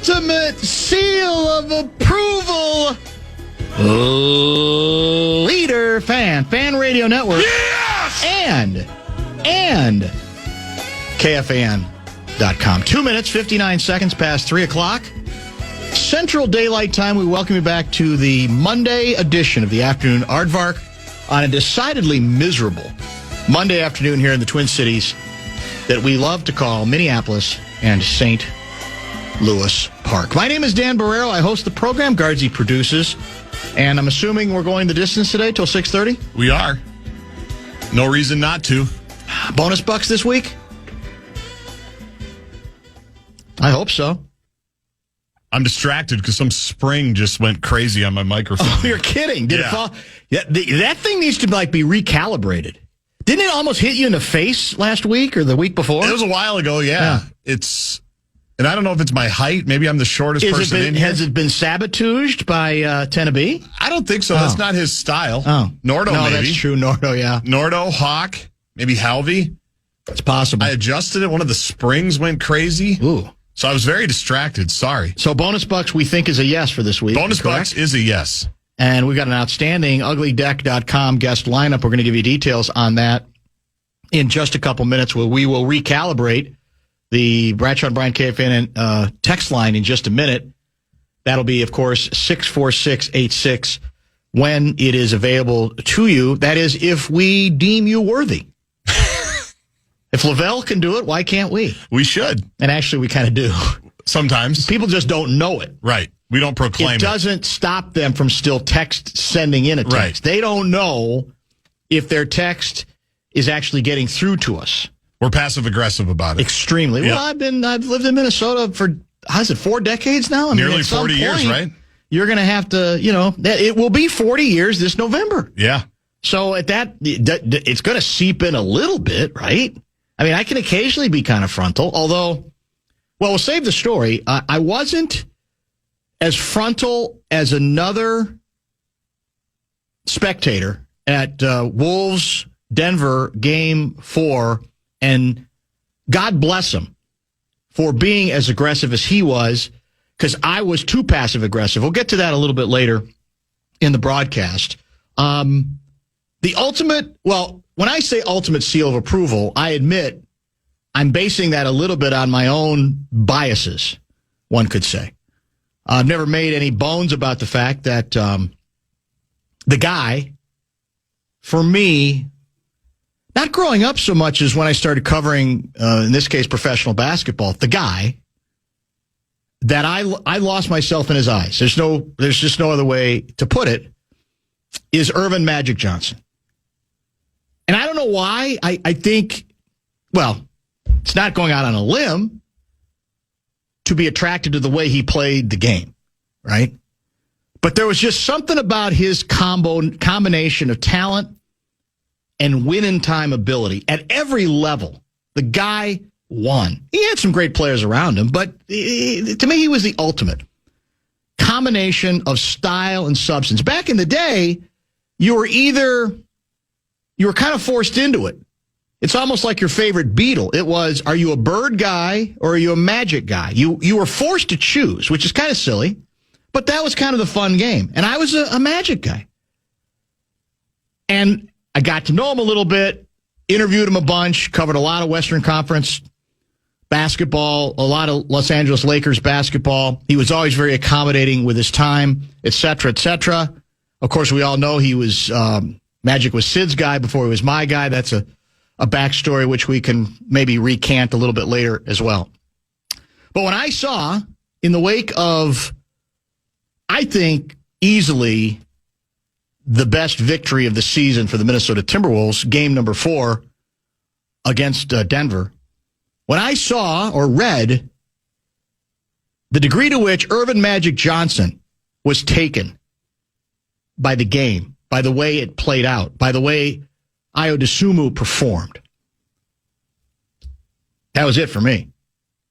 ultimate seal of approval leader fan radio network. Yes! And KFAN.com. 2 minutes, 59 seconds past 3 o'clock. Central Daylight Time. We welcome you back to the Monday edition of the Afternoon Aardvark on a decidedly miserable Monday afternoon here in the Twin Cities that we love to call Minneapolis and St. Louis Park. My name is Dan Barreiro. I host the program. Guardsy produces. And I'm assuming we're going the distance today till 6:30? We are. No reason not to. Bonus bucks this week? I hope so. I'm distracted because some spring just went crazy on my microphone. Oh, you're kidding. Did it fall? Yeah, that thing needs to be recalibrated. Didn't it almost hit you in the face last week or the week before? It was a while ago, yeah. And I don't know if it's my height. Maybe I'm the shortest person in here. Has it been sabotaged by Tennessee? I don't think so. That's not his style. Oh. Nordo, no, maybe. That's true. Nordo, yeah. Nordo, Hawk, maybe Halvey. It's possible. I adjusted it. One of the springs went crazy. Ooh. So I was very distracted. Sorry. So bonus bucks we think is a yes for this week. Bonus bucks is a yes. And we've got an outstanding uglydeck.com guest lineup. We're going to give you details on that in just a couple minutes where we will recalibrate the Bradshaw and Bryant KFAN text line in just a minute. That'll be, of course, 64686 when it is available to you. That is, if we deem you worthy. If Lavelle can do it, why can't we? We should. And actually, we kind of do. Sometimes. People just don't know it. Right. We don't proclaim it. It doesn't stop them from still sending in a text. Right. They don't know if their text is actually getting through to us. We're passive-aggressive about it. Extremely. Yep. Well, I've lived in Minnesota for, 4 decades now? Nearly 40 years, right? You're going to have to, it will be 40 years this November. Yeah. So at that, it's going to seep in a little bit, right? I mean, I can occasionally be kind of frontal, although, well, we'll save the story. I wasn't as frontal as another spectator at Wolves Denver Game 4, and God bless him for being as aggressive as he was, because I was too passive-aggressive. We'll get to that a little bit later in the broadcast. The ultimate, well, when I say ultimate seal of approval, I admit I'm basing that a little bit on my own biases, one could say. I've never made any bones about the fact that the guy, for me, not growing up so much as when I started covering, in this case, professional basketball, the guy that I lost myself in his eyes, there's just no other way to put it, is Earvin Magic Johnson. And I don't know why. I think, well, it's not going out on a limb to be attracted to the way he played the game, right? But there was just something about his combination of talent and win-in-time ability at every level. The guy won. He had some great players around him, but to me, he was the ultimate combination of style and substance. Back in the day, you were kind of forced into it. It's almost like your favorite Beatle. It was, are you a Bird guy or are you a Magic guy? You were forced to choose, which is kind of silly, but that was kind of the fun game. And I was a Magic guy. And I got to know him a little bit, interviewed him a bunch, covered a lot of Western Conference basketball, a lot of Los Angeles Lakers basketball. He was always very accommodating with his time, et cetera, et cetera. Of course, we all know he was, Magic was Sid's guy before he was my guy. That's a backstory which we can maybe recant a little bit later as well. But when I saw, in the wake of, I think, easily the best victory of the season for the Minnesota Timberwolves, game number 4 against Denver, when I saw or read the degree to which Earvin Magic Johnson was taken by the game, by the way it played out, by the way Ayo Dosunmu performed, that was it for me.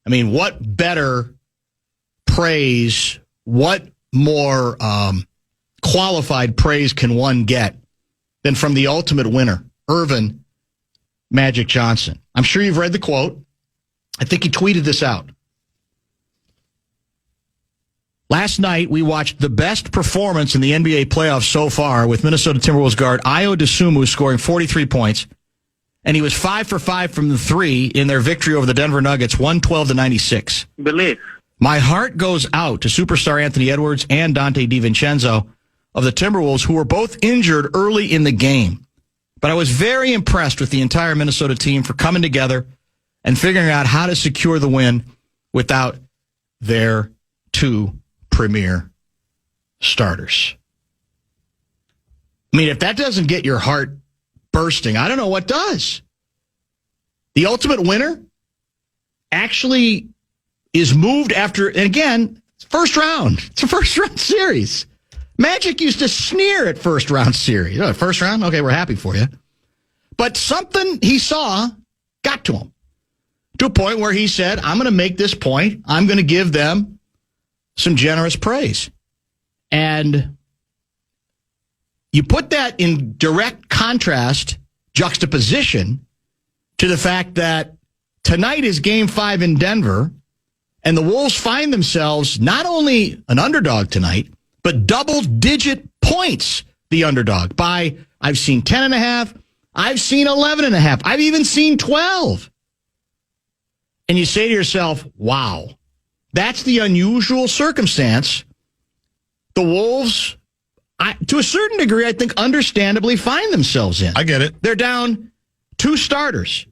I mean, what better praise, what more qualified praise can one get than from the ultimate winner, Earvin Magic Johnson? I'm sure you've read the quote. I think he tweeted this out. Last night, we watched the best performance in the NBA playoffs so far with Minnesota Timberwolves guard Ayo Dosunmu scoring 43 points. And he was 5 for 5 from the three in their victory over the Denver Nuggets, 112-96. Believe. My heart goes out to superstar Anthony Edwards and Dante DiVincenzo of the Timberwolves, who were both injured early in the game. But I was very impressed with the entire Minnesota team for coming together and figuring out how to secure the win without their two premier starters. I mean, if that doesn't get your heart bursting, I don't know what does. The ultimate winner actually is moved after, and again, first round. It's a first-round series. Magic used to sneer at first-round series. Oh, first round? Okay, we're happy for you. But something he saw got to him, to a point where he said, I'm going to make this point. I'm going to give them some generous praise. And you put that in direct contrast, juxtaposition, to the fact that tonight is Game 5 in Denver, and the Wolves find themselves not only an underdog tonight, but double-digit points the underdog by, I've seen 10.5, I've seen 11.5, I've even seen 12. And you say to yourself, wow, that's the unusual circumstance the Wolves, to a certain degree, I think, understandably find themselves in. I get it. They're down two starters.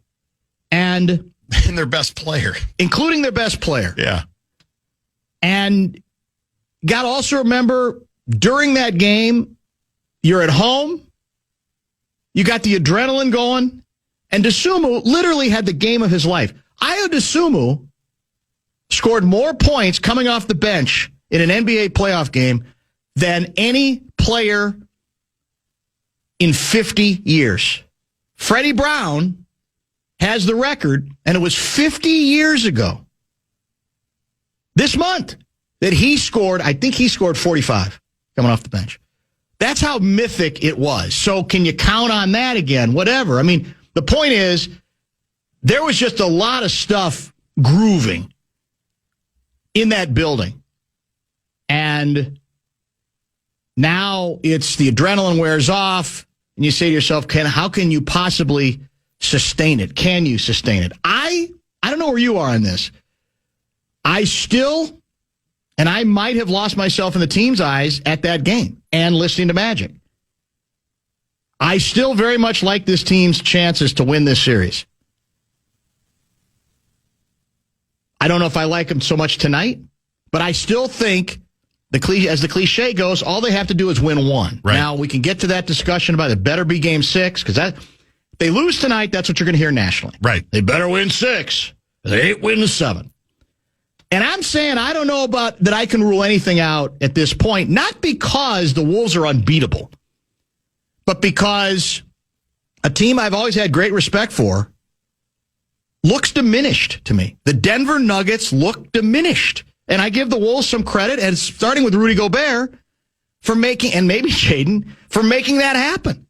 And their best player. Including their best player. Yeah. And got to also remember, during that game, you're at home, you got the adrenaline going, and Dosunmu literally had the game of his life. Ayo Dosunmu scored more points coming off the bench in an NBA playoff game than any player in 50 years. Freddie Brown has the record, and it was 50 years ago, this month, that he scored, I think he scored 45 coming off the bench. That's how mythic it was. So can you count on that again? Whatever. I mean, the point is, there was just a lot of stuff grooving in that building. And now it's the adrenaline wears off, and you say to yourself, how can you possibly sustain it? Can you sustain it? I don't know where you are on this. I still, and I might have lost myself in the team's eyes at that game and listening to Magic. I still very much like this team's chances to win this series. I don't know if I like them so much tonight, but I still think, as the cliche goes, all they have to do is win one. Right. Now, we can get to that discussion about it better be Game 6, because if they lose tonight, that's what you're going to hear nationally. Right. They better win 6. They ain't winning 7. And I'm saying I don't know about that I can rule anything out at this point, not because the Wolves are unbeatable, but because a team I've always had great respect for looks diminished to me. The Denver Nuggets look diminished. And I give the Wolves some credit, and starting with Rudy Gobert, for making, and maybe Jaden, for making that happen.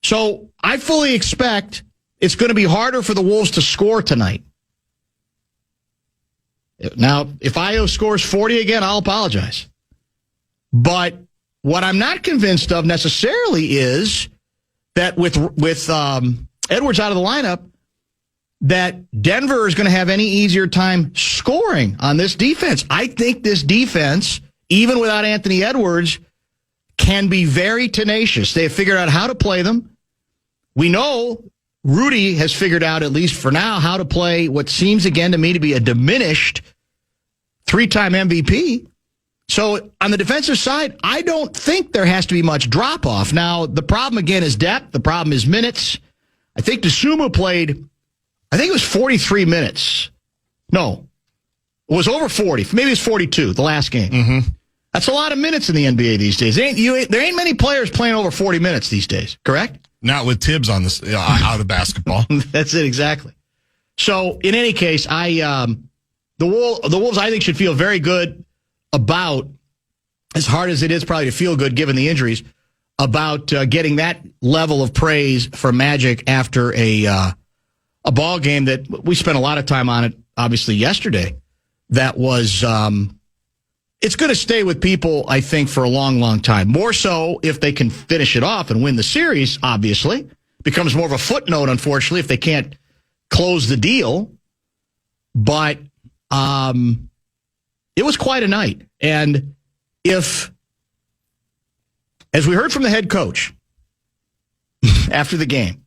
So I fully expect it's going to be harder for the Wolves to score tonight. Now, if Ayo scores 40 again, I'll apologize. But what I'm not convinced of necessarily is that with Edwards out of the lineup, that Denver is going to have any easier time scoring on this defense. I think this defense, even without Anthony Edwards, can be very tenacious. They have figured out how to play them. We know Rudy has figured out, at least for now, how to play what seems again to me to be a diminished 3-time MVP. So on the defensive side, I don't think there has to be much drop-off. Now, the problem again is depth. The problem is minutes. I think Dosunmu played, I think it was 43 minutes. No, it was over 40. Maybe it was 42, the last game. Mm-hmm. That's a lot of minutes in the NBA these days. There ain't many players playing over 40 minutes these days, correct? Not with Tibbs on this out of basketball. That's it, exactly. So, in any case, the Wolves, I think, should feel very good about, as hard as it is probably to feel good given the injuries, about getting that level of praise for Magic after a ball game that we spent a lot of time on it, obviously, yesterday. That was it's going to stay with people, I think, for a long, long time. More so if they can finish it off and win the series, obviously. Becomes more of a footnote, unfortunately, if they can't close the deal. But it was quite a night. And as we heard from the head coach after the game,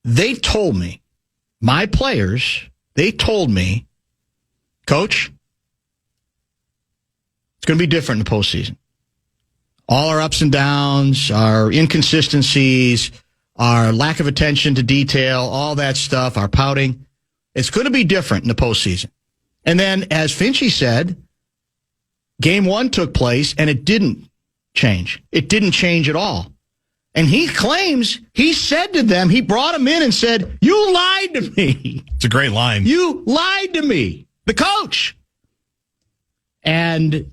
they told me, my players, they told me, Coach, it's going to be different in the postseason. All our ups and downs, our inconsistencies, our lack of attention to detail, all that stuff, our pouting, it's going to be different in the postseason. And then, as Finchie said, Game 1 took place, and it didn't change. It didn't change at all. And he claims he said to them, he brought them in and said, "You lied to me." It's a great line. You lied to me, the coach. And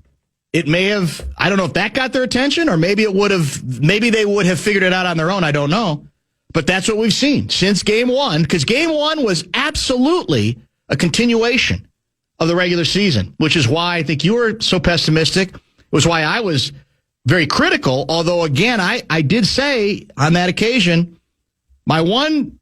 it may have, I don't know if that got their attention, or maybe they would have figured it out on their own. I don't know. But that's what we've seen since Game 1, because Game 1 was absolutely a continuation of the regular season, which is why I think you were so pessimistic. It was why I was very critical, although, again, I did say on that occasion, my one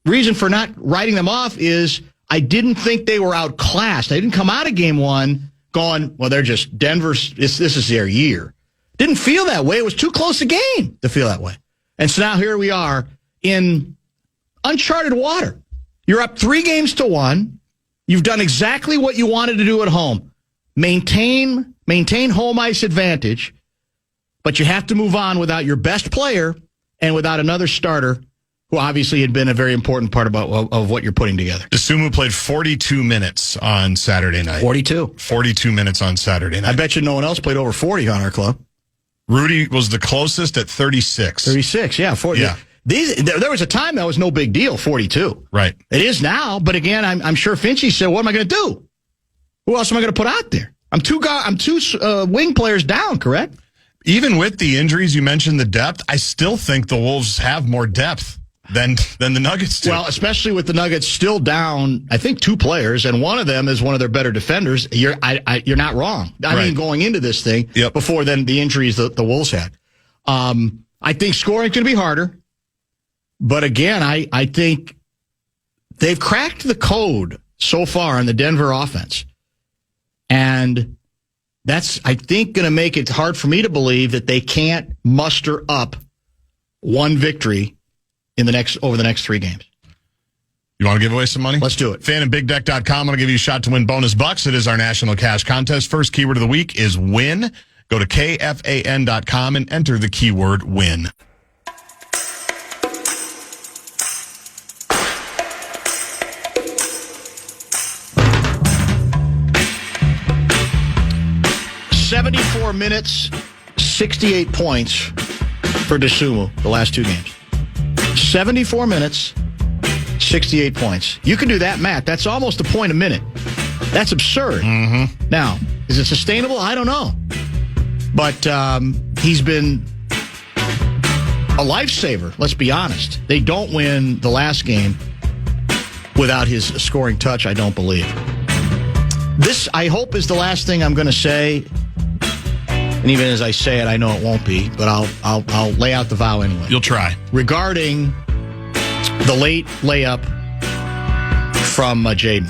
reason for not writing them off is I didn't think they were outclassed. I didn't come out of Game 1 going, well, they're just Denver's, this is their year. Didn't feel that way. It was too close a game to feel that way. And so now here we are in uncharted water. You're up 3-1. You've done exactly what you wanted to do at home. Maintain home ice advantage, but you have to move on without your best player and without another starter who obviously had been a very important part of what you're putting together. Dosunmu played 42 minutes on Saturday night. 42 minutes on Saturday night. I bet you no one else played over 40 on our club. Rudy was the closest at 36. 36, yeah. 40. Yeah. There was a time that was no big deal, 42. Right. It is now, but again, I'm sure Finchie said, what am I going to do? Who else am I going to put out there? I'm two wing players down, correct? Even with the injuries, you mentioned the depth, I still think the Wolves have more depth than the Nuggets do. Well, especially with the Nuggets still down, I think 2 players, and one of them is one of their better defenders. You're not wrong. I mean, going into this thing, before then the injuries the Wolves had. I think scoring's going to be harder. But again, I think they've cracked the code so far in the Denver offense. And that's, I think, going to make it hard for me to believe that they can't muster up one victory over the next 3 games. You want to give away some money? Let's do it. FanandBigDeck.com. I'm going to give you a shot to win bonus bucks. It is our national cash contest. First keyword of the week is win. Go to KFAN.com and enter the keyword win. $74 minutes, 68 points for Dosunmu the last 2 games. 74 minutes, 68 points. You can do that math. That's almost a point a minute. That's absurd. Mm-hmm. Now, is it sustainable? I don't know. But he's been a lifesaver, let's be honest. They don't win the last game without his scoring touch, I don't believe. This, I hope, is the last thing I'm going to say. And even as I say it, I know it won't be, but I'll lay out the vow anyway. You'll try. Regarding the late layup from Jaden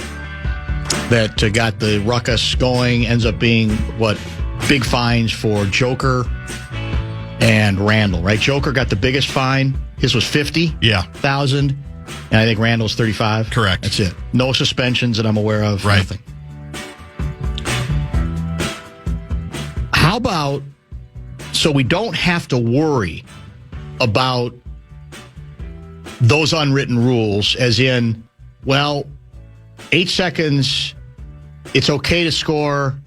that got the ruckus going, ends up being, big fines for Joker and Randall, right? Joker got the biggest fine. His was $50,000, and I think Randall's $35,000. Correct. That's it. No suspensions that I'm aware of. Right. Nothing. How about, so we don't have to worry about those unwritten rules, as in, 8 seconds, it's okay to score,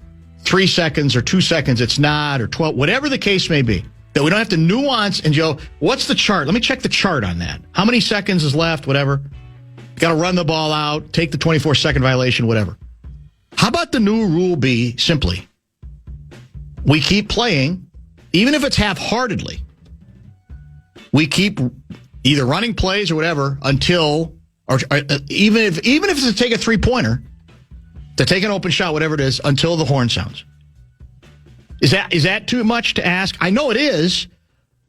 3 seconds or 2 seconds, it's not, or 12, whatever the case may be, that we don't have to nuance and go, what's the chart? Let me check the chart on that. How many seconds is left, whatever. Got to run the ball out, take the 24-second violation, whatever. How about the new rule be simply, we keep playing, even if it's half-heartedly. We keep either running plays or whatever until, or even if it's to take a 3-pointer, to take an open shot, whatever it is, until the horn sounds. Is that too much to ask? I know it is,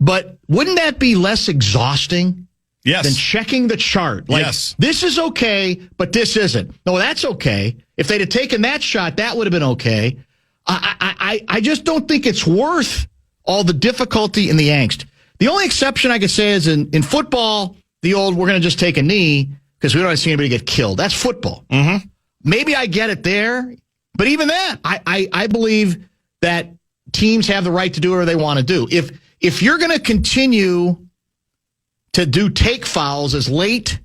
but wouldn't that be less exhausting than checking the chart? Like, this is okay, but this isn't. No, that's okay. If they'd have taken that shot, that would have been okay. I just don't think it's worth all the difficulty and the angst. The only exception I could say is in football, the old, we're going to just take a knee because we don't want to see anybody get killed. That's football. Mm-hmm. Maybe I get it there, but even that, I believe that teams have the right to do whatever they want to do. If you're going to continue to do take fouls as late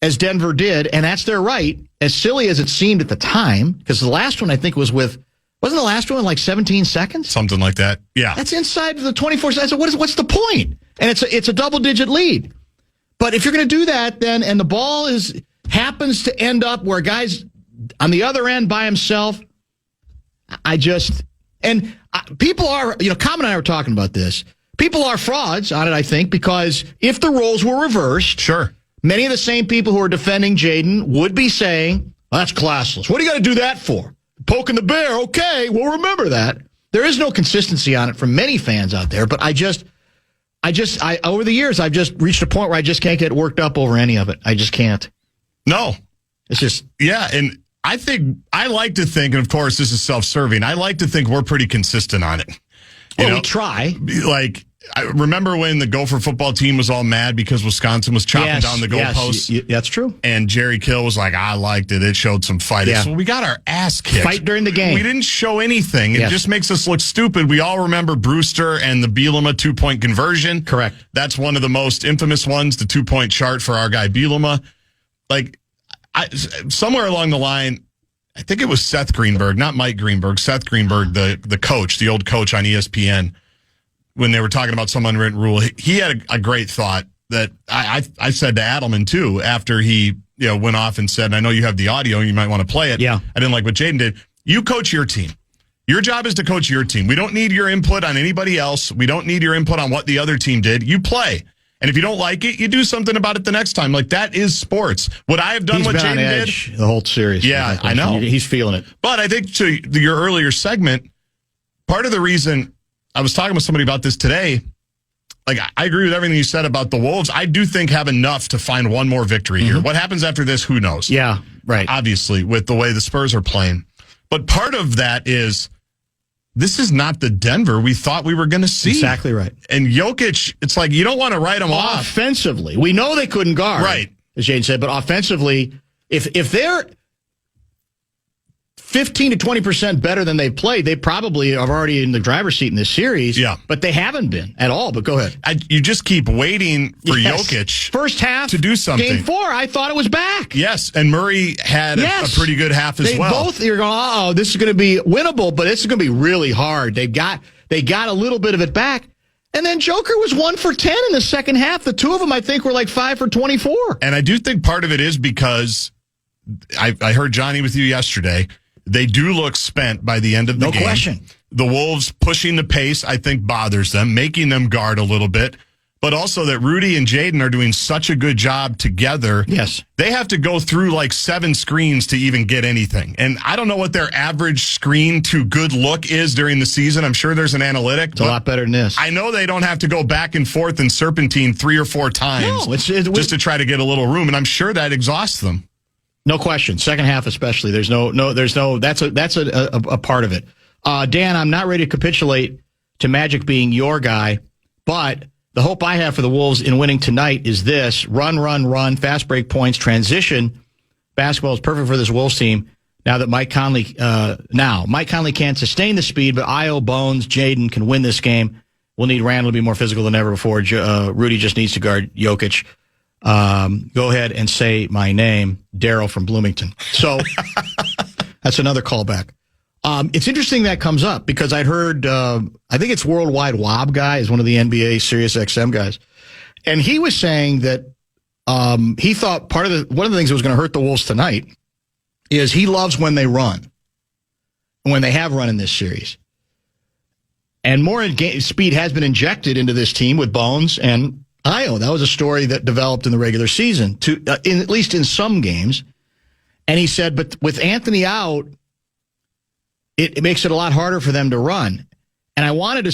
as Denver did, and that's their right, as silly as it seemed at the time, because the last one I think wasn't the last one like 17 seconds? Something like that, yeah. That's inside the 24 seconds. What's the point? And it's a double-digit lead. But if you're going to do that, then, and the ball happens to end up where a guy's on the other end by himself, people are, Common and I were talking about this. People are frauds on it, I think, because if the roles were reversed, many of the same people who are defending Jaden would be saying, well, that's classless. What are you going to do that for? Poking the bear, okay, we'll remember that. There is no consistency on it from many fans out there, but I over the years, I've just reached a point where I just can't get worked up over any of it. I just can't. No. It's just... Yeah, and I like to think, and of course this is self-serving, I like to think we're pretty consistent on it. We try. Like, I remember when the Gopher football team was all mad because Wisconsin was chopping down the goalposts. Yes, that's true. And Jerry Kill was like, I liked it. It showed some fight. Yeah. So we got our ass kicked. Fight during the game. We didn't show anything. It just makes us look stupid. We all remember Brewster and the Bielema 2-point conversion. Correct. That's one of the most infamous ones, the 2-point chart for our guy Bielema. Like, somewhere along the line, I think it was Seth Greenberg, not Mike Greenberg, Seth Greenberg, the coach, the old coach on ESPN, when they were talking about some unwritten rule, he had a great thought that I said to Adelman, too, after he went off and said, and I know you have the audio, and you might want to play it. Yeah. I didn't like what Jaden did. You coach your team. Your job is to coach your team. We don't need your input on anybody else. We don't need your input on what the other team did. You play. And if you don't like it, you do something about it the next time. Like, that is sports. Would I have done what Jaden did? The whole series. Yeah, I know. He's feeling it. But I think to your earlier segment, part of the reason I was talking with somebody about this today, like, I agree with everything you said about the Wolves. I do think have enough to find one more victory here. What happens after this, who knows? Yeah, right. Obviously, with the way the Spurs are playing. But part of that is, this is not the Denver we thought we were going to see. Exactly right. And Jokic, it's like you don't want to write him off. Offensively, we know they couldn't guard, right? As Jane said, but offensively, if they're 15 to 20% better than they've played, they probably are already in the driver's seat in this series. Yeah, but they haven't been at all. But go ahead. You just keep waiting for Jokic first half to do something. Game 4, I thought it was back. Yes, and Murray had a pretty good half as well. Both you're going, this is going to be winnable, but this is going to be really hard. They got a little bit of it back. And then Joker was 1 for 10 in the second half. The two of them, I think, were like 5 for 24. And I do think part of it is because I heard Johnny with you yesterday. They do look spent by the end of the game. No question. The Wolves pushing the pace, I think, bothers them, making them guard a little bit. But also that Rudy and Jaden are doing such a good job together. Yes. They have to go through like 7 screens to even get anything. And I don't know what their average screen to good look is during the season. I'm sure there's an analytic. It's a lot better than this. I know they don't have to go back and forth and serpentine 3 or 4 times just to try to get a little room. And I'm sure that exhausts them. No question. Second half especially. There's no. That's a part of it. Dan, I'm not ready to capitulate to Magic being your guy, but the hope I have for the Wolves in winning tonight is this: run, fast break points, transition. Basketball is perfect for this Wolves team. Now that Mike Conley can't sustain the speed, but Io, Bones, Jaden can win this game. We'll need Randall to be more physical than ever before. Rudy just needs to guard Jokic. Go ahead and say my name, Daryl from Bloomington. So that's another callback. It's interesting that comes up because I'd heard, I think it's Worldwide Wob guy is one of the NBA Sirius XM guys. And he was saying that, he thought one of the things that was going to hurt the Wolves tonight is he loves when they run, when they have run in this series. And more speed has been injected into this team with Bones and Io. That was a story that developed in the regular season, at least in some games. And he said, but with Anthony out, it makes it a lot harder for them to run. And I wanted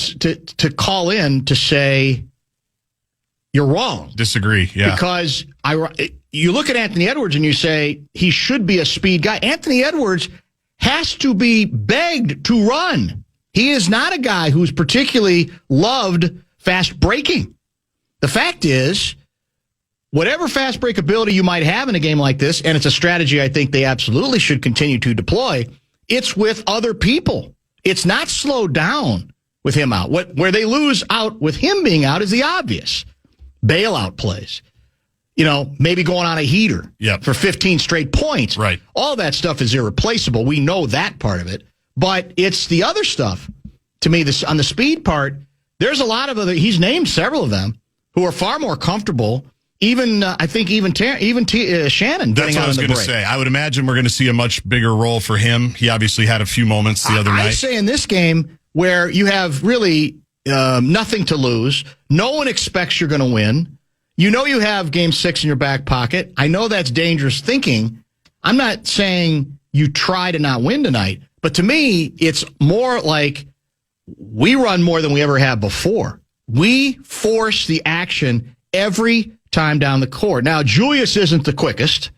to call in to say, you're wrong. Disagree, yeah. Because you look at Anthony Edwards and you say, he should be a speed guy. Anthony Edwards has to be begged to run. He is not a guy who's particularly loved fast breaking. The fact is, whatever fast break ability you might have in a game like this, and it's a strategy I think they absolutely should continue to deploy, it's with other people. It's not slowed down with him out. Where they lose out with him being out is the obvious. Bailout plays. Maybe going on a heater for 15 straight points. Right. All that stuff is irreplaceable. We know that part of it. But it's the other stuff. To me, on the speed part, there's a lot of other, he's named several of them, who are far more comfortable. I think even Shannon. That's what I was going to say. I would imagine we're going to see a much bigger role for him. He obviously had a few moments the other night. I say in this game where you have really nothing to lose, no one expects you're going to win. You have Game 6 in your back pocket. I know that's dangerous thinking. I'm not saying you try to not win tonight, but to me, it's more like we run more than we ever have before. We force the action every time down the court. Now, Julius isn't the quickest,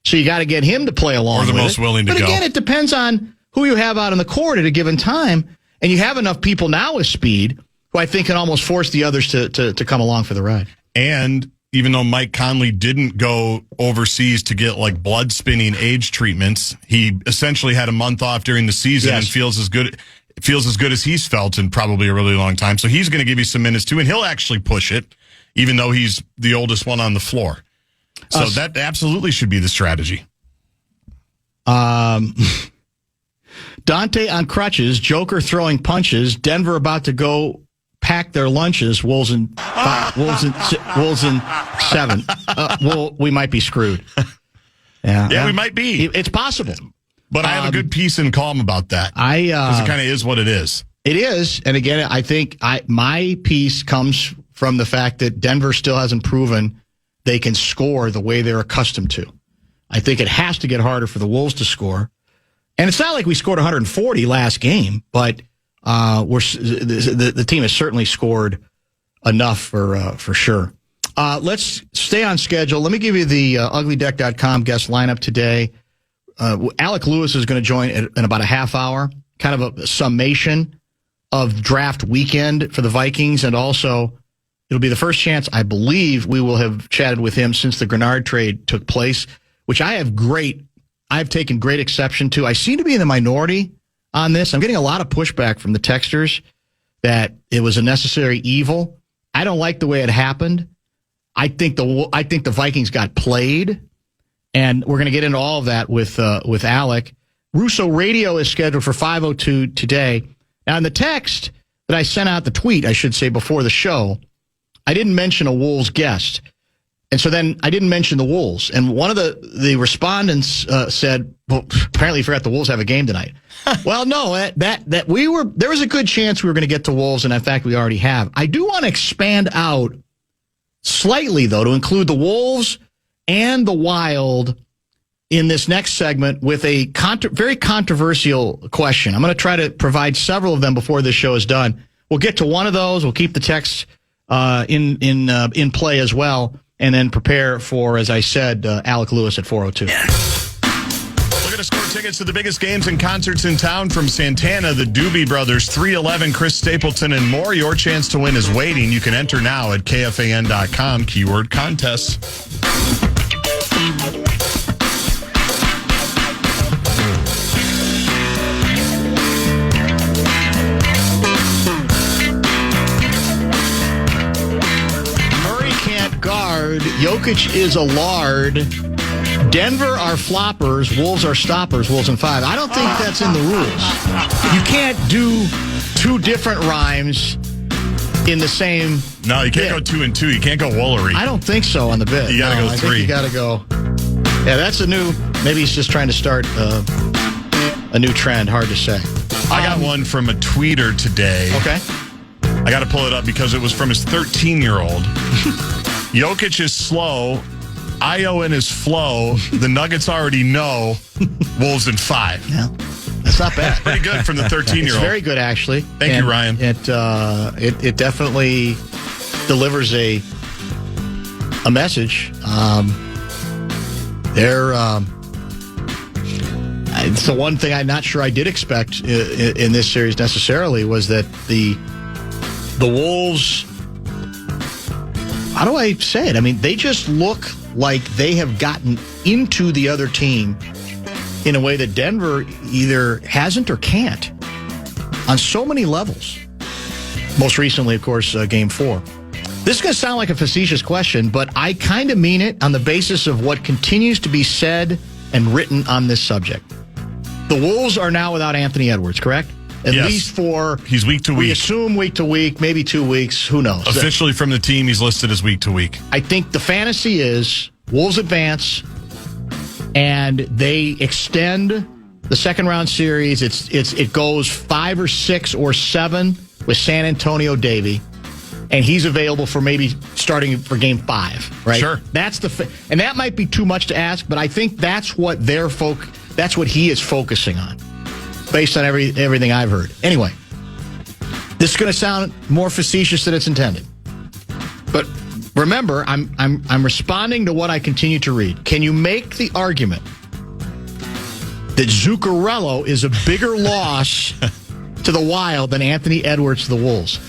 so you got to get him to play along or the with most it. willing to go. But again, it depends on who you have out on the court at a given time, and you have enough people now with speed who I think can almost force the others to come along for the ride. And even though Mike Conley didn't go overseas to get like blood spinning age treatments, he essentially had a month off during the season and feels as good as he's felt in probably a really long time. So he's going to give you some minutes too, and he'll actually push it, even though he's the oldest one on the floor. So that absolutely should be the strategy. Dante on crutches, Joker throwing punches, Denver about to go pack their lunches, Wolves in 7. We might be screwed. Yeah, we might be. It's possible. But I have a good peace and calm about that. Because it kind of is what it is. It is. And again, I think my peace comes from the fact that Denver still hasn't proven they can score the way they're accustomed to. I think it has to get harder for the Wolves to score. And it's not like we scored 140 last game, but the team has certainly scored enough for sure. Let's stay on schedule. Let me give you the uglydeck.com guest lineup today. Alec Lewis is going to join in about a half hour, kind of a summation of draft weekend for the Vikings, and also it'll be the first chance I believe we will have chatted with him since the Grenard trade took place, which I've taken great exception to. I seem to be in the minority on this. I'm getting a lot of pushback from the texters that it was a necessary evil. I don't like the way it happened. I think the Vikings got played, and we're going to get into all of that with Alec. Russo Radio is scheduled for 5:02 today. Now, in the text that I sent out, the tweet, I should say, before the show, I didn't mention a Wolves guest. And so then I didn't mention the Wolves. And one of the respondents said, well, apparently you forgot the Wolves have a game tonight. Well, no, there was a good chance we were going to get to Wolves, and in fact, we already have. I do want to expand out slightly, though, to include the Wolves and the Wild in this next segment with a very controversial question. I'm going to try to provide several of them before this show is done. We'll get to one of those. We'll keep the text in play as well, and then prepare for, as I said, Alec Lewis at 4:02. Looking to score tickets to the biggest games and concerts in town from Santana, the Doobie Brothers, 311, Chris Stapleton, and more. Your chance to win is waiting. You can enter now at KFAN.com, keyword contests. Guard. Jokic is a lard. Denver are floppers. Wolves are stoppers. Wolves in 5. I don't think that's in the rules. You can't do two different rhymes in the same. No, you can't go 2 and 2. You can't go Woolery. I don't think so on the bit. You got to go 3. I think you got to go. Yeah, that's a new. Maybe he's just trying to start a new trend. Hard to say. I got one from a tweeter today. Okay. I got to pull it up because it was from his 13-year-old. Jokic is slow, Io in his flow, the Nuggets already know Wolves in 5. Yeah, that's not bad. Pretty good from the 13-year-old. It's very good, actually. Thank you, Ryan. It definitely delivers a message. It's the one thing I'm not sure I did expect in this series necessarily was that the Wolves, how do I say it? I mean, they just look like they have gotten into the other team in a way that Denver either hasn't or can't on so many levels. Most recently, of course, Game 4. This is going to sound like a facetious question, but I kind of mean it on the basis of what continues to be said and written on this subject. The Wolves are now without Anthony Edwards, correct? At least for... He's week to week. We assume week to week, maybe 2 weeks. Who knows? Officially from the team, he's listed as week to week. I think the fantasy is Wolves advance, and they extend the second-round series. It goes 5 or 6 or 7 with San Antonio Davey, and he's available for maybe starting for Game 5, right? Sure. That's and that might be too much to ask, but I think that's what that's what he is focusing on, based on everything I've heard. Anyway, this is going to sound more facetious than it's intended. But remember, I'm responding to what I continue to read. Can you make the argument that Zuccarello is a bigger loss to the Wild than Anthony Edwards to the Wolves?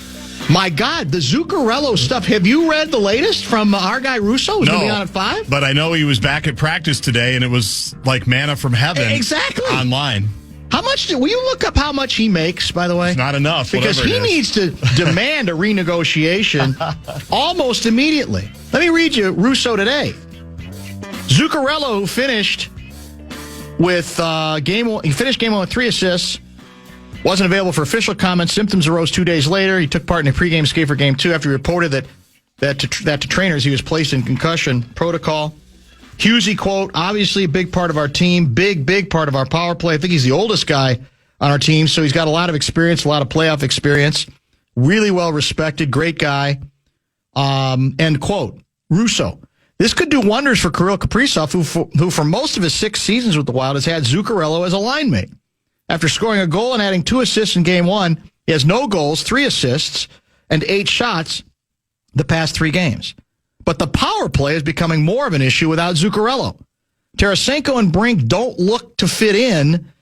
My God, the Zuccarello stuff. Have you read the latest from our guy Russo? Who's going to be on at 5? But I know he was back at practice today, and it was like manna from heaven. Exactly. Online. How much? Will you look up how much he makes, by the way? It's not enough. Because he needs to demand a renegotiation almost immediately. Let me read you Russo today. Zuccarello, who finished with game 1 with 3 assists, wasn't available for official comment. Symptoms arose 2 days later. He took part in a pregame skate for Game 2 after he reported that to trainers he was placed in concussion protocol. Husey, quote, obviously a big part of our team, big part of our power play. I think he's the oldest guy on our team, so he's got a lot of experience, a lot of playoff experience. Really well respected, great guy. End quote. Russo. This could do wonders for Kirill Kaprizov, who for most of his 6 seasons with the Wild has had Zuccarello as a line mate. After scoring a goal and adding 2 assists in Game 1, he has no goals, 3 assists, and 8 shots the past 3 games. But the power play is becoming more of an issue without Zuccarello. Tarasenko and Brink don't look to fit in.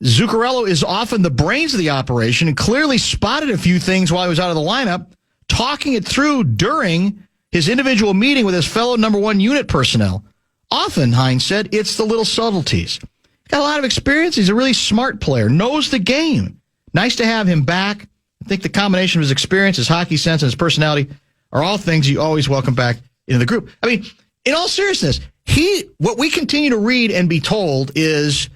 Zuccarello is often the brains of the operation and clearly spotted a few things while he was out of the lineup, talking it through during his individual meeting with his fellow number 1 unit personnel. Often, Hines said, it's the little subtleties. Got a lot of experience. He's a really smart player. Knows the game. Nice to have him back. I think the combination of his experience, his hockey sense, and his personality are all things you always welcome back into the group. I mean, in all seriousness, what we continue to read and be told is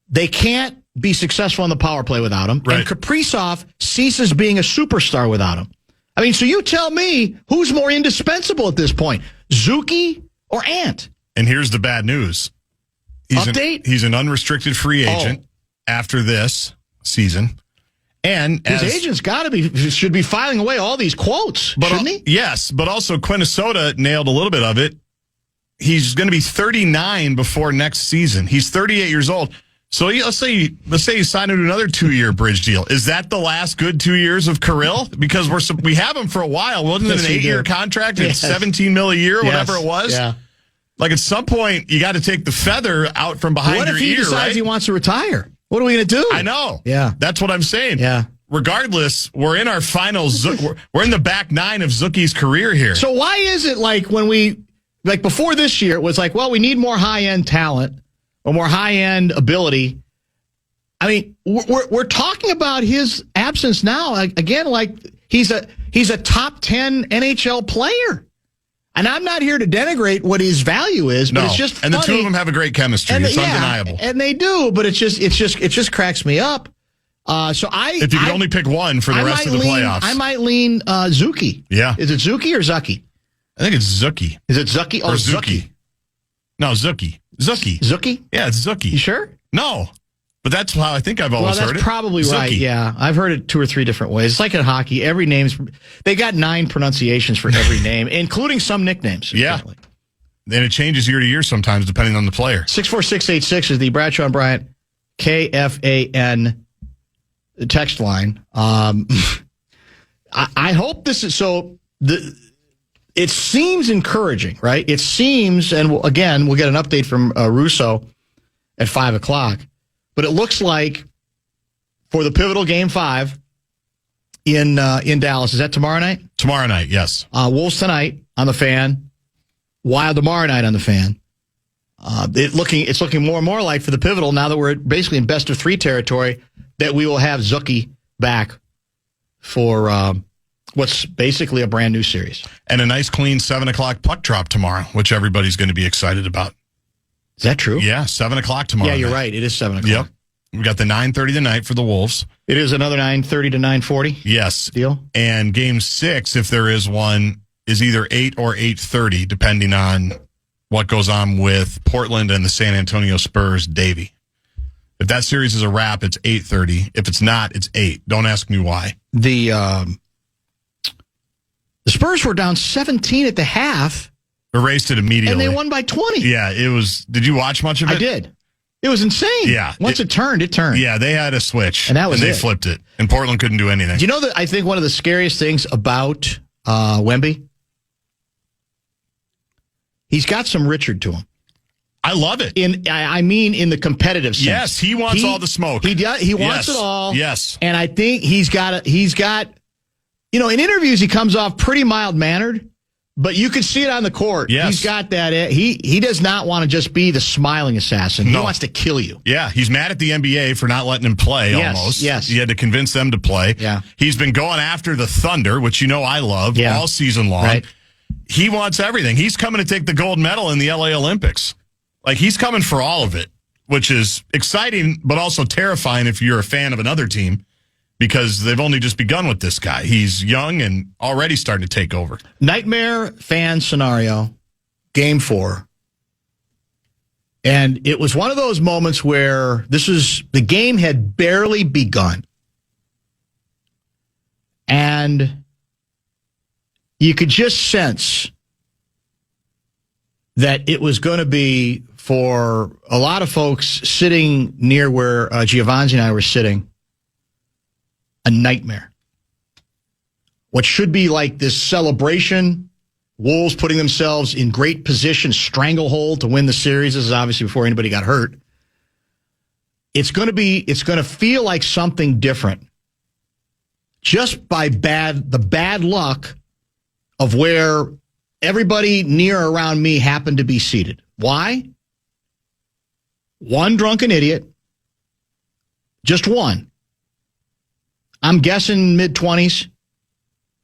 they can't be successful on the power play without him. Right. And Kaprizov ceases being a superstar without him. I mean, so you tell me who's more indispensable at this point, Zuki or Ant? And here's the bad news. He's an unrestricted free agent after this season. And his agent's should be filing away all these quotes, shouldn't he? Yes, but also Quinnesota nailed a little bit of it. He's going to be 39 before next season. He's 38 years old. So let's say you sign him to another 2-year bridge deal. Is that the last good 2 years of Kirill? Because we have him for a while. Wasn't it an 8-year contract at $17 million a year, whatever it was? Yeah. Like at some point, you got to take the feather out from behind your ear, right? What if he decides he wants to retire? What are we going to do? I know. Yeah. That's what I'm saying. Yeah. Regardless, we're in our final, we're in the back 9 of Zucky's career here. So why is it like before this year, it was like, well, we need more high-end talent or more high-end ability. I mean, we're talking about his absence now. Again, like he's a top 10 NHL player. And I'm not here to denigrate what his value is, but it's just funny. And the two of them have a great chemistry. It's undeniable. And they do, but it just cracks me up. If you could only pick one for the rest of the playoffs. I might lean Zuki. Yeah. Is it Zuki or Zucky? I think it's Zucky. Is it Zucky? Or Zuki. No, Zucky. Zucky. Zucky? Yeah, it's Zucky. You sure? No. But that's how I think I've always heard it. That's probably right, yeah. I've heard it 2 or 3 different ways. It's like in hockey. Every name's... They got 9 pronunciations for every name, including some nicknames. Yeah. Apparently. And it changes year to year sometimes depending on the player. 64686 is the Bradshaw and Bryant KFAN text line. I hope this is so. It seems encouraging, right? It seems, and again, we'll get an update from Russo at 5 o'clock. But it looks like for the pivotal Game 5 in Dallas, is that tomorrow night? Tomorrow night, yes. Wolves tonight on the Fan. Wild tomorrow night on the Fan. It's looking more and more like for the pivotal now that we're basically in best of 3 territory that we will have Zucky back for what's basically a brand new series. And a nice clean 7 o'clock puck drop tomorrow, which everybody's going to be excited about. Is that true? Yeah, 7 o'clock tomorrow. Yeah, you're night. Right. It is 7 o'clock. Yep. We got the 9:30 tonight for the Wolves. It is another 9:30 to 9:40. Yes. Deal. And Game 6, if there is one, is either 8 or 8:30, depending on what goes on with Portland and the San Antonio Spurs, Davey. If that series is a wrap, it's 8:30. If it's not, it's 8. Don't ask me why. The Spurs were down 17 at the half. Erased it immediately. And they won by 20. Yeah, it was. Did you watch much of it? I did. It was insane. Yeah. Once it turned, it turned. Yeah, they had a switch. And that was they it. flipped it. And Portland couldn't do anything. Do you know that I think one of the scariest things about Wemby? He's got some Richard to him. I love it. I mean in the competitive sense. Yes, he wants all the smoke. He wants it all. Yes. And I think he's got, in interviews he comes off pretty mild-mannered, but you can see it on the court. Yes. He's got that. He does not want to just be the smiling assassin. No. He wants to kill you. Yeah, he's mad at the NBA for not letting him play almost. Yes. He had to convince them to play. Yeah. He's been going after the Thunder, which I love, all season long. Right. He wants everything. He's coming to take the gold medal in the LA Olympics. Like, he's coming for all of it, which is exciting, but also terrifying if you're a fan of another team because they've only just begun with this guy. He's young and already starting to take over. Nightmare fan scenario, Game 4. And it was one of those moments where the game had barely begun. And you could just sense that it was going to be, for a lot of folks sitting near where Giovanni and I were sitting, a nightmare. What should be like this celebration, Wolves putting themselves in great position, stranglehold to win the series. This is obviously before anybody got hurt. It's going to feel like something different just by the bad luck of where everybody near or around me happened to be seated. Why? One drunken idiot, just one. I'm guessing mid-20s,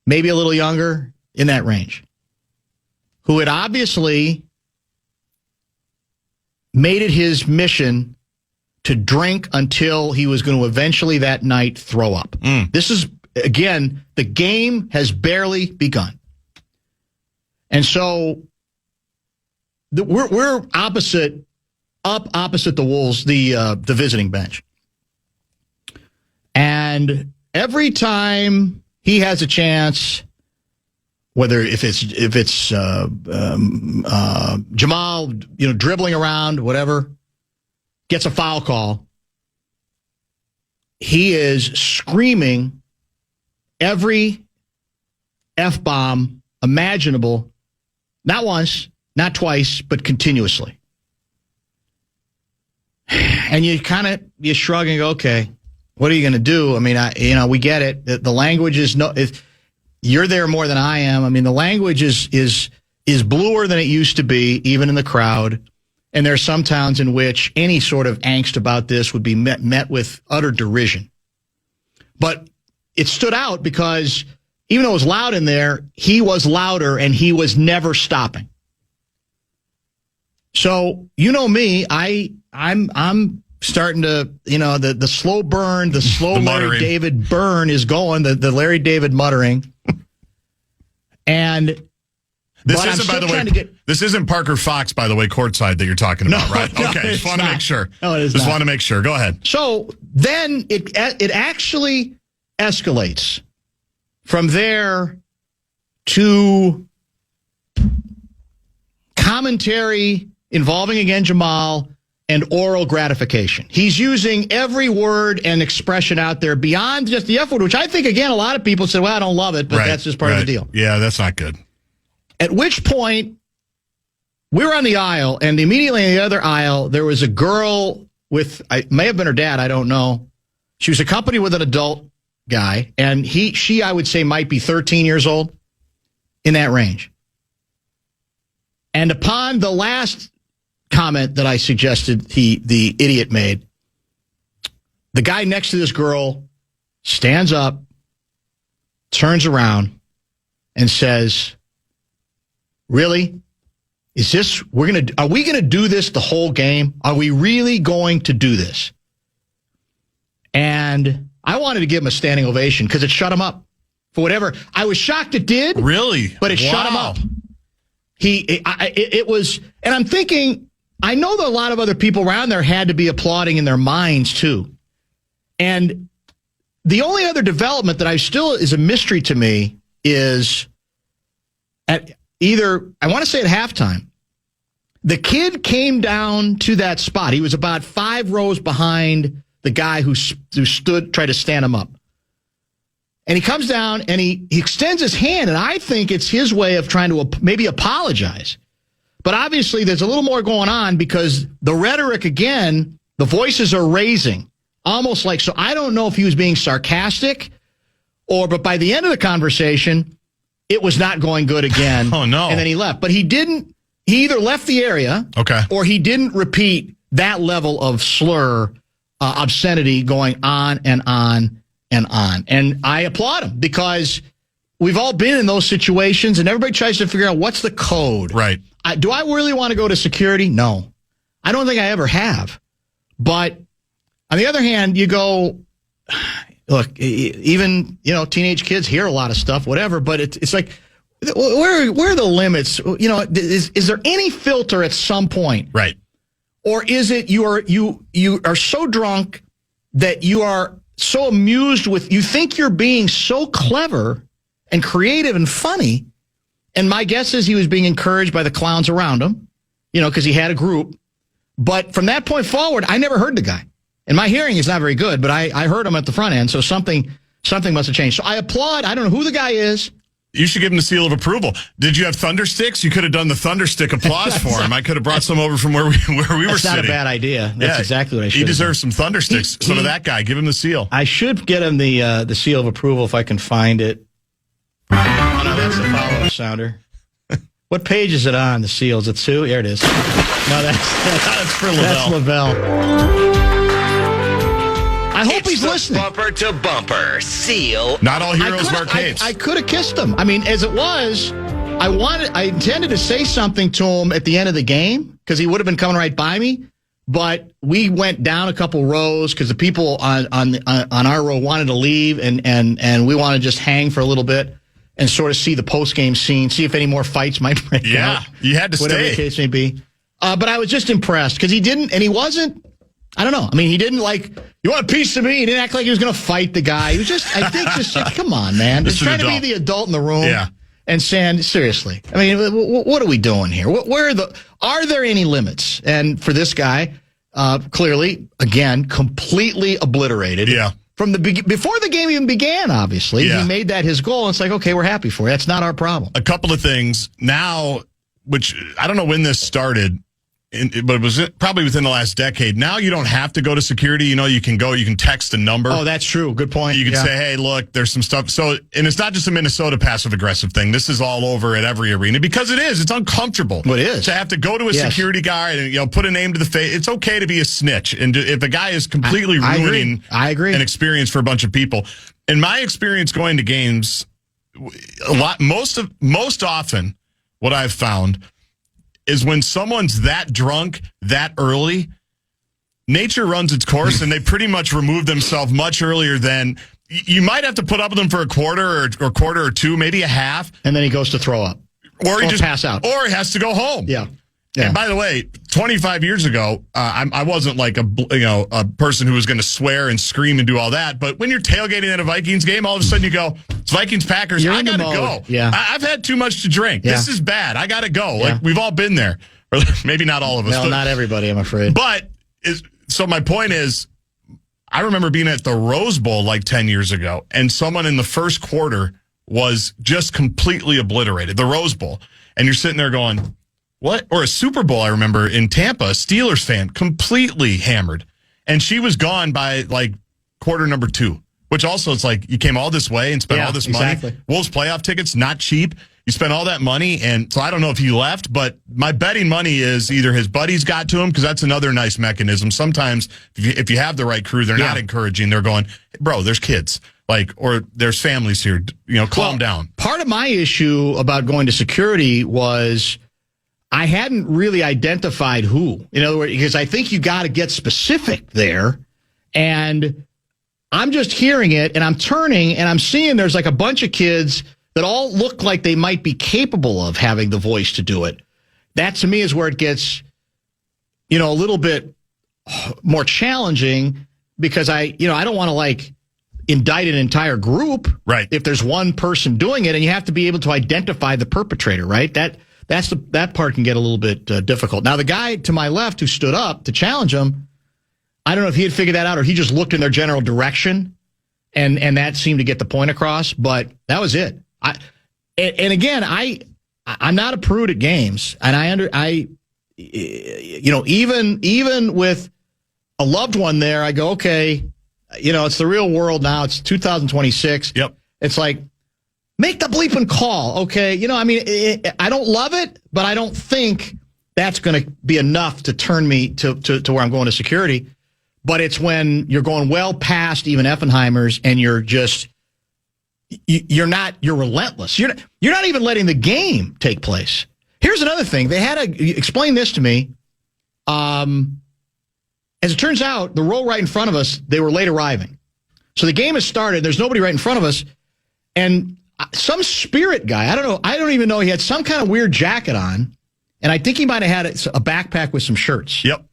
maybe a little younger, in that range, who had obviously made it his mission to drink until he was going to eventually that night throw up. This is, again, the game has barely begun. And so we're opposite the Wolves, the visiting bench. And every time he has a chance, whether if it's Jamal, dribbling around, whatever, gets a foul call, he is screaming every F-bomb imaginable, not once, not twice, but continuously. And you shrug and go, okay, what are you going to do? I mean, we get it. The language is you're there more than I am. I mean, the language is bluer than it used to be, even in the crowd. And there are some towns in which any sort of angst about this would be met with utter derision. But it stood out because even though it was loud in there, he was louder and he was never stopping. So, me, I'm starting to, the slow burn, the slow Larry David burn is going, the Larry David muttering. And this isn't, by the way, this isn't Parker Fox, by the way, courtside that you're talking about, right? No, okay, just want to make sure. No, it is just not. want to make sure. Go ahead. So then it actually escalates from there to commentary involving, again, Jamal, and oral gratification. He's using every word and expression out there beyond just the F word, which I think, again, a lot of people say, well, I don't love it, but that's just part of the deal. Yeah, that's not good. At which point, we were on the aisle, and immediately in the other aisle, there was a girl with, it may have been her dad, I don't know. She was accompanied with an adult guy, and she, I would say, might be 13 years old, in that range. And upon the last comment that I suggested the idiot made, the guy next to this girl stands up, turns around, and says, really? Are we going to do this the whole game? Are we really going to do this? And I wanted to give him a standing ovation because it shut him up for whatever. I was shocked it did. Really? But it shut him up. It was, and I'm thinking, I know that a lot of other people around there had to be applauding in their minds too. And the only other development that is a mystery to me is at either, I want to say at halftime, the kid came down to that spot. He was about 5 rows behind the guy who tried to stand him up. And he comes down and he extends his hand, and I think it's his way of trying to maybe apologize. But obviously there's a little more going on because the rhetoric, again, the voices are raising. Almost like, so I don't know if he was being sarcastic but by the end of the conversation, it was not going good again. Oh, no. And then he left. But he either left the area or he didn't repeat that level of slur, obscenity going on and on and on. And I applaud him because we've all been in those situations and everybody tries to figure out what's the code. Right. Do I really want to go to security? No. I don't think I ever have. But on the other hand, you go, look, even, teenage kids hear a lot of stuff, whatever, but it's like, where are the limits? Is there any filter at some point? Right. Or is it you are so drunk that you are so amused with, you think you're being so clever and creative and funny, and my guess is he was being encouraged by the clowns around him, because he had a group. But from that point forward, I never heard the guy. And my hearing is not very good, but I heard him at the front end, so something must have changed. So I applaud. I don't know who the guy is. You should give him the seal of approval. Did you have thunder sticks? You could have done the thunder stick applause for him. I could have brought some over from where we were sitting. That's not a bad idea. That's exactly what I should have done. He deserves some thunder sticks. So to that guy, give him the seal. I should get him the seal of approval if I can find it. Oh, no, that's the follow-up sounder. What page is it on, the seal? Is it 2? Here it is. No, that's for Lavelle. That's Lavelle. I hope he's listening. Bumper to bumper seal. Not all heroes wear capes. I could have kissed him. I mean, as it was, I intended to say something to him at the end of the game because he would have been coming right by me. But we went down a couple rows because the people on our row wanted to leave, and we wanted to just hang for a little bit and sort of see the post-game scene, see if any more fights might break out. Yeah, you had to whatever stay. The case may be. But I was just impressed because he didn't, and he wasn't. I don't know. I mean, he didn't you want a piece of me? He didn't act like he was going to fight the guy. He was just, I think, come on, man. Just trying to be the adult in the room. Yeah. And saying, seriously, I mean, what are we doing here? Are there any limits? And for this guy, clearly, again, completely obliterated. Yeah. Before the game even began, obviously. Yeah. He made that his goal. It's like, okay, we're happy for you. That's not our problem. A couple of things now, which I don't know when this started, but it was probably within the last decade. Now you don't have to go to security. You can text a number. Oh, that's true. Good point. You can say, hey, look, there's some stuff. So, and it's not just a Minnesota passive-aggressive thing. This is all over at every arena because it is. It's uncomfortable. Well, it is. To have to go to a security guard and put a name to the face. It's okay to be a snitch. And if a guy is completely ruining an experience for a bunch of people. In my experience going to games, most often what I've found is when someone's that drunk that early, nature runs its course and they pretty much remove themselves much earlier than you might have to put up with them for a quarter or two, maybe a half. And then he goes to throw up. Or he just pass out. Or he has to go home. Yeah. Yeah. And by the way, 25 years ago, I wasn't like a person who was going to swear and scream and do all that. But when you're tailgating at a Vikings game, all of a sudden you go, it's Vikings Packers. You're I in the got to mode. go. Yeah. I've had too much to drink. Yeah. This is bad. I got to go. Yeah. Like we've all been there, or maybe not all of us. Well, not everybody, I'm afraid. But so my point is, I remember being at the Rose Bowl like 10 years ago, and someone in the first quarter was just completely obliterated. The Rose Bowl, and you're sitting there going, what? Or a Super Bowl, I remember in Tampa, a Steelers fan, completely hammered. And she was gone by like quarter number 2, which also it's like you came all this way and spent all this money. Exactly. Wolves playoff tickets, not cheap. You spent all that money. And so I don't know if he left, but my betting money is either his buddies got to him, because that's another nice mechanism. Sometimes if you have the right crew, they're not encouraging. They're going, bro, there's kids. Or there's families here. Calm down. Part of my issue about going to security was I hadn't really identified who. In other words, because I think you got to get specific there. And I'm just hearing it, and I'm turning, and I'm seeing there's like a bunch of kids that all look like they might be capable of having the voice to do it. That, to me, is where it gets, a little bit more challenging, because I don't want to, indict an entire group. Right. If there's one person doing it, and you have to be able to identify the perpetrator, right? That part can get a little bit difficult. Now, the guy to my left who stood up to challenge him, I don't know if he had figured that out or he just looked in their general direction, and that seemed to get the point across. But that was it. Again, I'm not a prude at games, and even with a loved one there, I go, okay, it's the real world now. It's 2026. Yep. It's like, make the bleeping call, okay? I don't love it, but I don't think that's going to be enough to turn me to where I'm going to security. But it's when you're going well past even Effenheimer's, and you're just, you're relentless. You're not even letting the game take place. Here's another thing. They had to explain this to me. As it turns out, the row right in front of us, they were late arriving. So the game has started. There's nobody right in front of us. And some Spirit guy, I don't even know, he had some kind of weird jacket on. And I think he might have had a backpack with some shirts. Yep.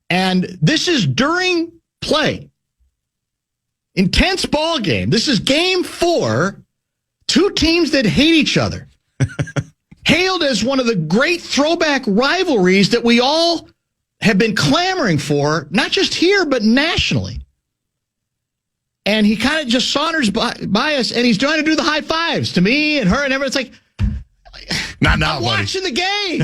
And this is during play. Intense ball game. This is game 4. Two teams that hate each other. Hailed as one of the great throwback rivalries that we all have been clamoring for, not just here, but nationally. And he kind of just saunters by us, and he's trying to do the high fives to me and her and everyone. It's like, not now, I'm buddy. watching the game.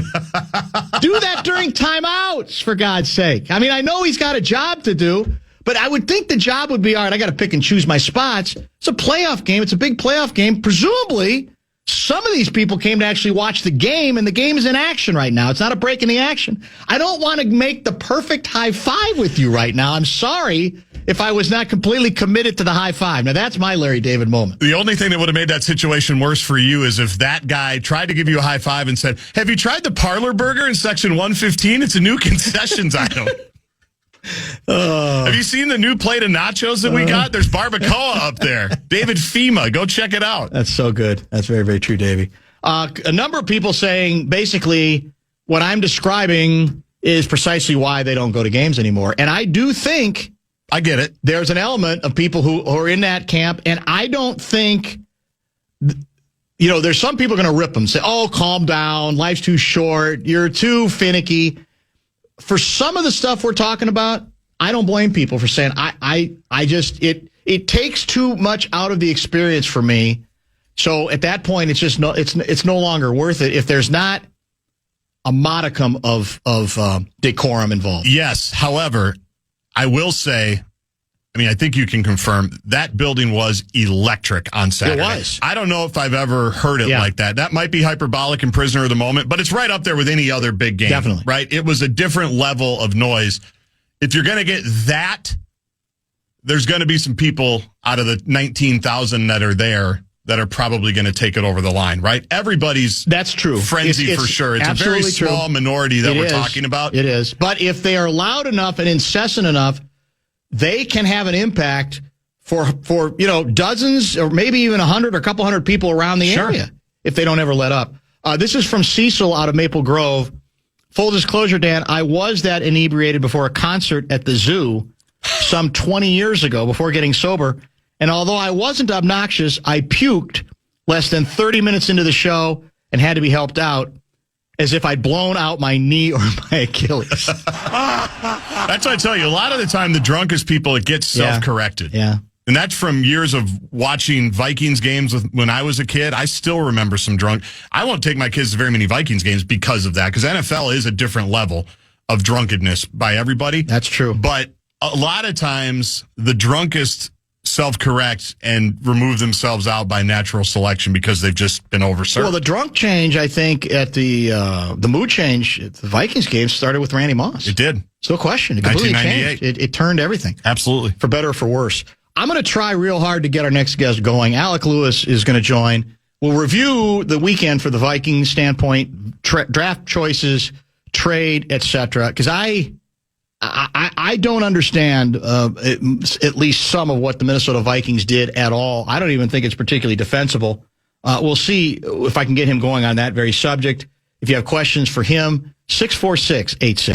Do that during timeouts, for God's sake. I mean, I know he's got a job to do, but I would think the job would be, all right, I got to pick and choose my spots. It's a playoff game. It's a big playoff game. Presumably, some of these people came to actually watch the game, and the game is in action right now. It's not a break in the action. I don't want to make the perfect high five with you right now. I'm sorry if I was not completely committed to the high five. Now, that's my Larry David moment. The only thing that would have made that situation worse for you is if that guy tried to give you a high five and said, have you tried the Parlor Burger in section 115? It's a new concessions item. Have you seen the new plate of nachos that we got? There's barbacoa up there. David FEMA. Go check it out. That's so good. That's very, very true, Davey. A number of people saying basically what I'm describing is precisely why they don't go to games anymore. And I do think, I get it, there's an element of people who are in that camp, and I don't think, there's some people going to rip them, say, oh, calm down, life's too short, you're too finicky. For some of the stuff we're talking about, I don't blame people for saying, it takes too much out of the experience for me. So at that point, it's no longer worth it if there's not a modicum of decorum involved. Yes. However, I will say, I think you can confirm that building was electric on Saturday. It was. I don't know if I've ever heard it like that. That might be hyperbolic and prisoner of the moment, but it's right up there with any other big game. Definitely. Right? It was a different level of noise. If you're going to get that, there's going to be some people out of the 19,000 that are there that are probably going to take it over the line, right? Everybody's that's true. Frenzy for sure. It's a very small minority that we're talking about. It is. But if they are loud enough and incessant enough, they can have an impact for dozens or maybe even 100 or a couple hundred people around the area if they don't ever let up. This is from Cecil out of Maple Grove. Full disclosure, Dan, I was that inebriated before a concert at the zoo some 20 years ago before getting sober. And although I wasn't obnoxious, I puked less than 30 minutes into the show and had to be helped out as if I'd blown out my knee or my Achilles. That's what I tell you. A lot of the time, the drunkest people, it gets self-corrected. Yeah. And that's from years of watching Vikings games when I was a kid. I still remember some drunk. I won't take my kids to very many Vikings games because of that, because NFL is a different level of drunkenness by everybody. That's true. But a lot of times, the drunkest self-correct and remove themselves out by natural selection because they've just been overserved. Well, the drunk change, I think, at the mood change at the Vikings game started with Randy Moss. It did. So question. It completely changed. It turned everything. Absolutely. For better or for worse. I'm going to try real hard to get our next guest going. Alec Lewis is going to join. We'll review the weekend for the Vikings standpoint, draft choices, trade, etc. Because I don't understand at least some of what the Minnesota Vikings did at all. I don't even think it's particularly defensible. We'll see if I can get him going on that very subject. If you have questions for him, 646-86.